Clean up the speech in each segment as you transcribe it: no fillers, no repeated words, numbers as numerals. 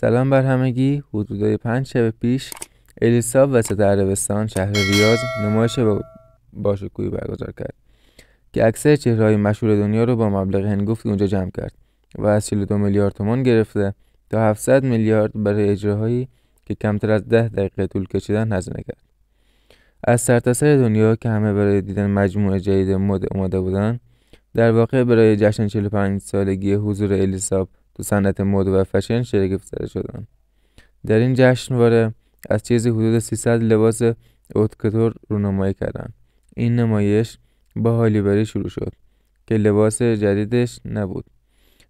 سلام بر همگی. حدود 5 شب پیش الیساب وسط عربستان شهر ریاض نمایش باشکوهی برگزار کرد که اکثر چهره‌های مشهور دنیا رو با مبلغ هنگفتی اونجا جمع کرد و از 42 میلیارد تومان گرفته تا 700 میلیارد برای اجراهایی که کمتر از 10 دقیقه طول کشیدن هزینه کرد. از سرتاسر دنیا که همه برای دیدن مجموعه جدید مد اومده بودن، در واقع برای جشن 45 سالگی حضور الیساب تو صنعت مد و فشن شرکت زده شدن. در این جشنواره از چیزی حدود 300 لباس اوتکتور رونمایی کردن. این نمایش با هالی بری شروع شد که لباس جدیدش نبود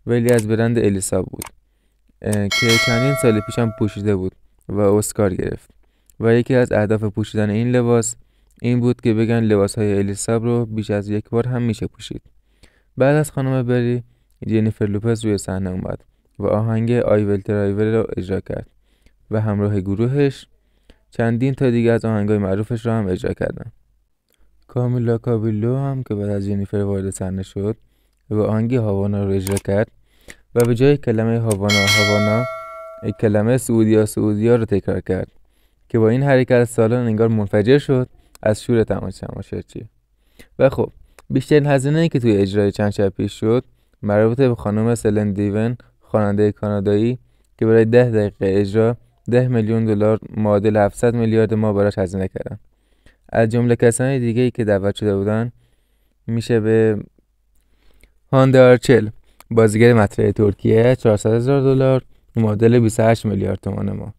ولی از برند الیساب بود که چندین سال پیشم پوشیده بود و اسکار گرفت و یکی از اهداف پوشیدن این لباس این بود که بگن لباس‌های الیساب رو بیش از یک بار هم میشه پوشید. بعد از خانم بری، جنیفر لوپز روی صحنه اومد و آهنگ آی ویل ترای رو اجرا کرد و همراه گروهش چندین تا دیگه از آهنگای معروفش رو هم اجرا کردن. کامیلا کابیلو هم که بعد از جنیفر وارد صحنه شد و آهنگ هاوانا رو اجرا کرد و به جای کلمه هاوانا کلمه سعودیا رو تکرار کرد که با این حرکت سالن انگار منفجر شد از شور تماشاچی. و خب بیشترین هزینه‌ای که توی اجرای چند شب پیش شد مربوط به خانم سلن دیون، خواننده کانادایی که برای 10 دقیقه اجرا 10 میلیون دلار معادل 700 میلیارد ما براش هزینه کردن. از جمله کسان دیگه‌ای که دعوت شده بودن میشه به هانده آرچل، بازیگر مطرح ترکیه، 400,000 دلار معادل 28 میلیارد تومان ما،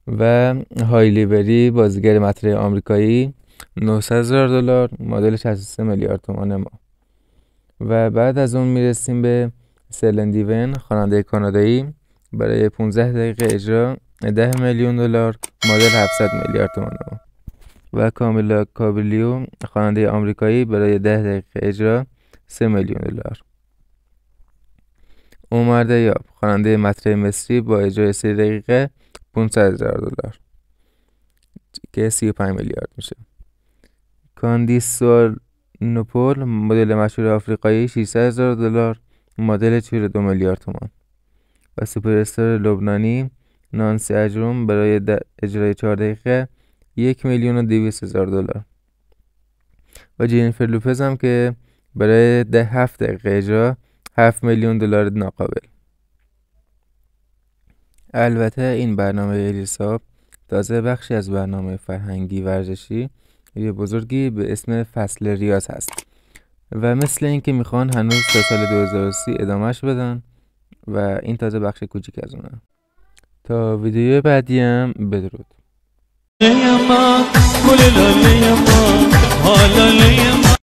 و هایلی بری، بازیگر مطرح آمریکایی، 900,000 دلار معادل 63 میلیارد تومان ما. و بعد از اون میرسیم به سلن دیون، خواننده کانادایی، برای 15 دقیقه اجرا 10 میلیون دلار معادل 700 میلیارد تومان ما. و کامیلا کابیلیو، خواننده آمریکایی، برای 10 دقیقه اجرا 3 میلیون دلار. عمر دیاب، خواننده مطرح مصری، با اجرای 3 دقیقه 500,000 دلار که 35 میلیارد میشه. کاندیس سوالنوپول، مدل مشهور آفریقایی، 600,000 دلار معادل 42 میلیارد تومان. و سوپر استار لبنانی نانسی عجروم برای اجرای 4 دقیقه 1,200,000 دلار. و جنیفر لوپز هم که برای 7 دقیقه اجرا 7 میلیون دلار ناقابل. البته این برنامه الیساب تازه بخشی از برنامه فرهنگی ورزشی یه بزرگی به اسم فصل ریاض هست و مثل این که میخوان هنوز تا سال 2030 ادامهش بدن و این تازه بخش کوچیک از اونه. تا ویدیو بعدی هم بدرود.